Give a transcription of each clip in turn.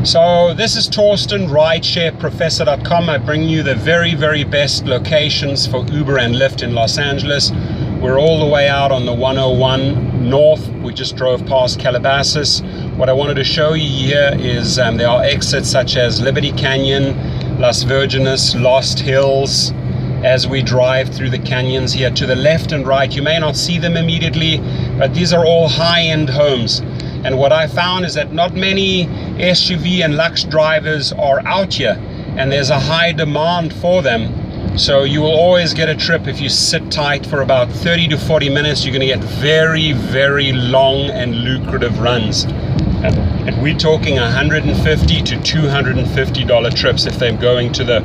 So this is Torsten, RideshareProfessor.com. I bring you the very, very best locations for Uber and Lyft in Los Angeles. We're all the way out on the 101 north. We just drove past Calabasas. What I wanted to show you here is there are exits such as Liberty Canyon, Las Virgines, Lost Hills. As we drive through the canyons here to the left and right, you may not see them immediately, but these are all high-end homes. And what I found is that not many SUV and Lux drivers are out here, and there's a high demand for them. So you will always get a trip if you sit tight for about 30 to 40 minutes. You're going to get very, very long and lucrative runs. And we're talking $150 to $250 trips if they're going to the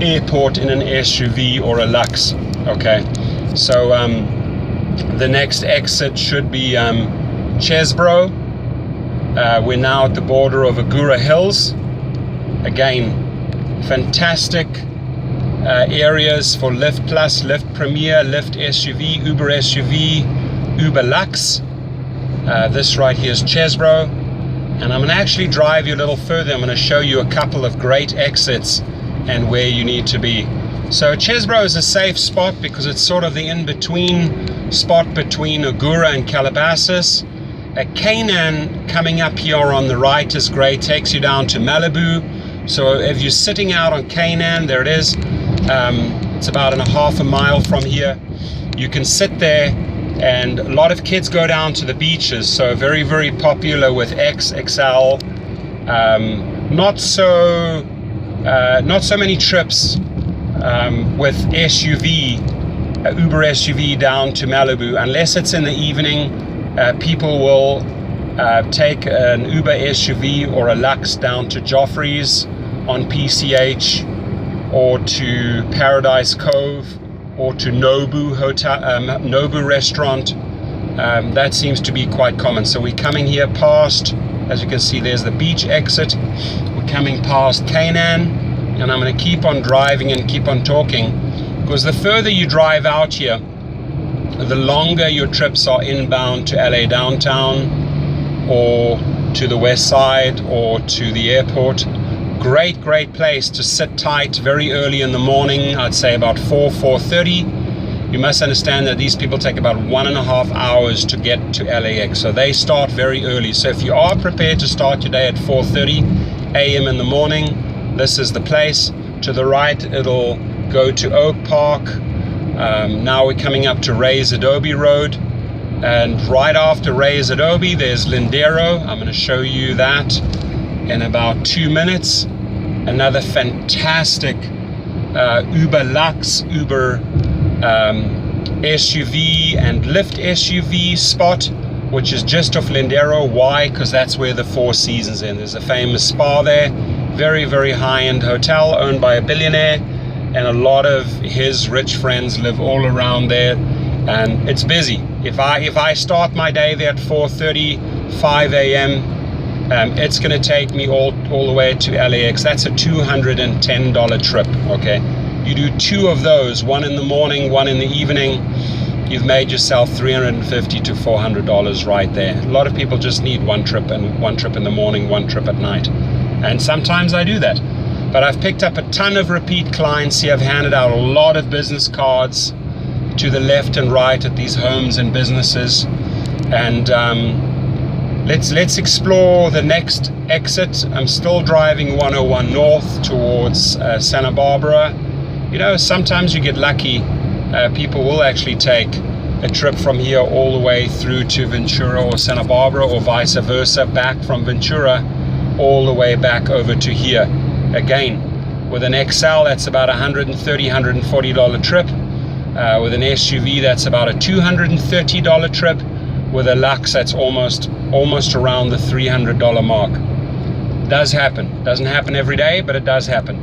airport in an SUV or a Lux. Okay, so the next exit should be Chesbro. We're now at the border of Agoura Hills. Again, fantastic areas for Lyft Plus, Lyft Premier, Lyft SUV, Uber SUV, Uber Lux. This right here is Chesbro, and I'm going to actually drive you a little further. I'm going to show you a couple of great exits and where you need to be. So Chesbro is a safe spot because it's sort of the in-between spot between Agoura and Calabasas. Canaan coming up here on the right is great, takes you down to Malibu. So if you're sitting out on Canaan, there it is. It's about a half a mile from here. You can sit there, and a lot of kids go down to the beaches. So very, very popular with XXL. Not so many trips with SUV, Uber SUV down to Malibu, unless it's in the evening. People will take an Uber SUV or a Lux down to Joffrey's on PCH, or to Paradise Cove, or to Nobu Hotel, Nobu Restaurant. That seems to be quite common. So we're coming here past, as you can see, there's the beach exit. We're coming past Canaan, and I'm going to keep on driving and keep on talking, because the further you drive out here, the longer your trips are inbound to LA downtown, or to the west side, or to the airport. Great place to sit tight very early in the morning. I'd say about 4:30. You must understand that these people take about 1.5 hours to get to LAX, so they start very early. So if you are prepared to start your day at 4:30 a.m. in the morning, this is the place. To the right, it'll go to Oak Park. Now we're coming up to Reyes Adobe Road, and right after Reyes Adobe there's Lindero. I'm going to show you that in about 2 minutes. Another fantastic Uber Lux, Uber SUV and Lyft SUV spot, which is just off Lindero. Why? Because that's where the Four Seasons is. There's a famous spa there, very, very high-end hotel owned by a billionaire, and a lot of his rich friends live all around there, and it's busy. If I start my day there at 4:35 a.m., it's going to take me all the way to LAX. That's a $210 trip. Okay, you do 2 of those, one in the morning, one in the evening, you've made yourself $350 to $400 right there. A lot of people just need one trip, and one trip in the morning, one trip at night, and sometimes I do that. But I've picked up a ton of repeat clients here. I've handed out a lot of business cards to the left and right at these homes and businesses. And let's explore the next exit. I'm still driving 101 north towards Santa Barbara. You know, sometimes you get lucky. People will actually take a trip from here all the way through to Ventura or Santa Barbara, or vice versa, back from Ventura all the way back over to here. Again, with an XL, that's about $130, $140 trip. With an SUV, that's about a $230 trip. With a Lux, that's almost around the $300 mark. Does happen. Doesn't happen every day, but it does happen.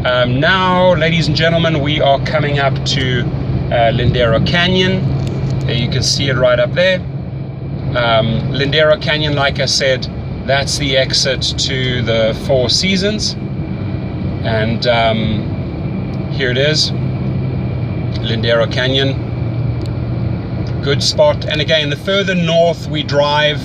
Now, ladies and gentlemen, we are coming up to Lindero Canyon. You can see it right up there. Lindero Canyon, like I said, that's the exit to the Four Seasons. And here it is, Lindero Canyon. Good spot. And again, the further north we drive,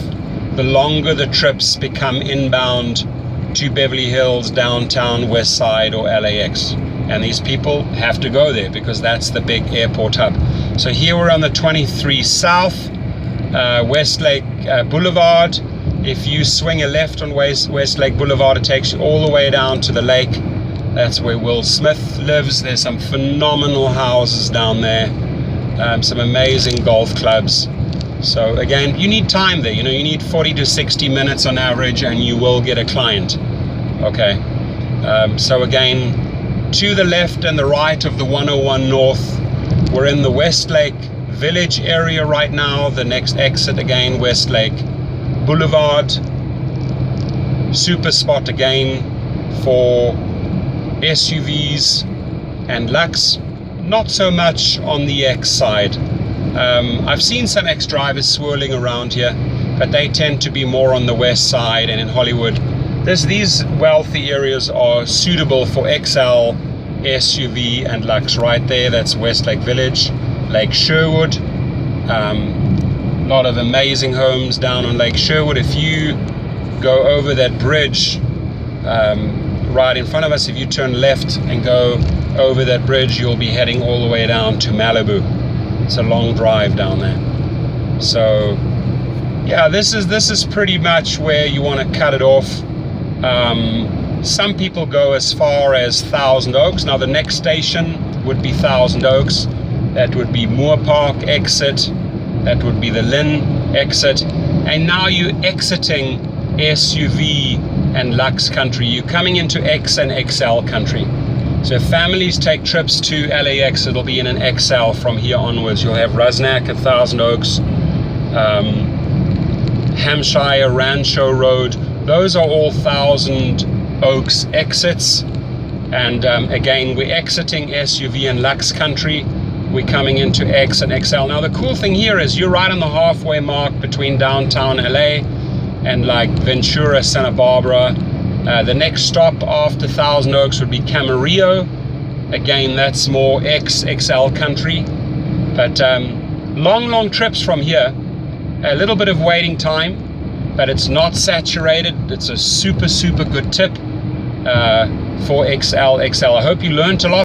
the longer the trips become inbound to Beverly Hills, downtown, West Side, or LAX. And these people have to go there because that's the big airport hub. So here we're on the 23 South, Westlake Boulevard. If you swing a left on Westlake Boulevard, it takes you all the way down to the lake. That's where Will Smith lives. There's some phenomenal houses down there, some amazing golf clubs. So again, you need time there. You know, you need 40 to 60 minutes on average, and you will get a client. Okay. So again, to the left and the right of the 101 North, we're in the Westlake Village area right now. The next exit, again, Westlake Boulevard. Super spot again for SUVs and Lux. Not so much on the X side. I've seen some X drivers swirling around here, but they tend to be more on the west side and in Hollywood. These wealthy areas are suitable for XL, SUV and Lux. Right there, that's Westlake Village, Lake Sherwood. A lot of amazing homes down on Lake Sherwood. If you go over that bridge right in front of us, if you turn left and go over that bridge, you'll be heading all the way down to Malibu. It's a long drive down there. So yeah, this is pretty much where you want to cut it off. Some people go as far as Thousand Oaks. Now the next station would be Thousand Oaks. That would be Moore Park exit. That would be the Lynn exit. And now you're exiting SUV and Lux country. You're coming into X and XL country. So if families take trips to LAX, it'll be in an XL from here onwards. You'll have Rusnak at Thousand Oaks, Hampshire, Rancho Road. Those are all Thousand Oaks exits. And again, we're exiting SUV and Lux country. We're coming into X and XL. Now the cool thing here is you're right on the halfway mark between downtown LA and like Ventura, Santa Barbara. The next stop after Thousand Oaks would be Camarillo. Again, that's more XL country. But long trips from here. A little bit of waiting time, but it's not saturated. It's a super good tip for XL. I hope you learned a lot.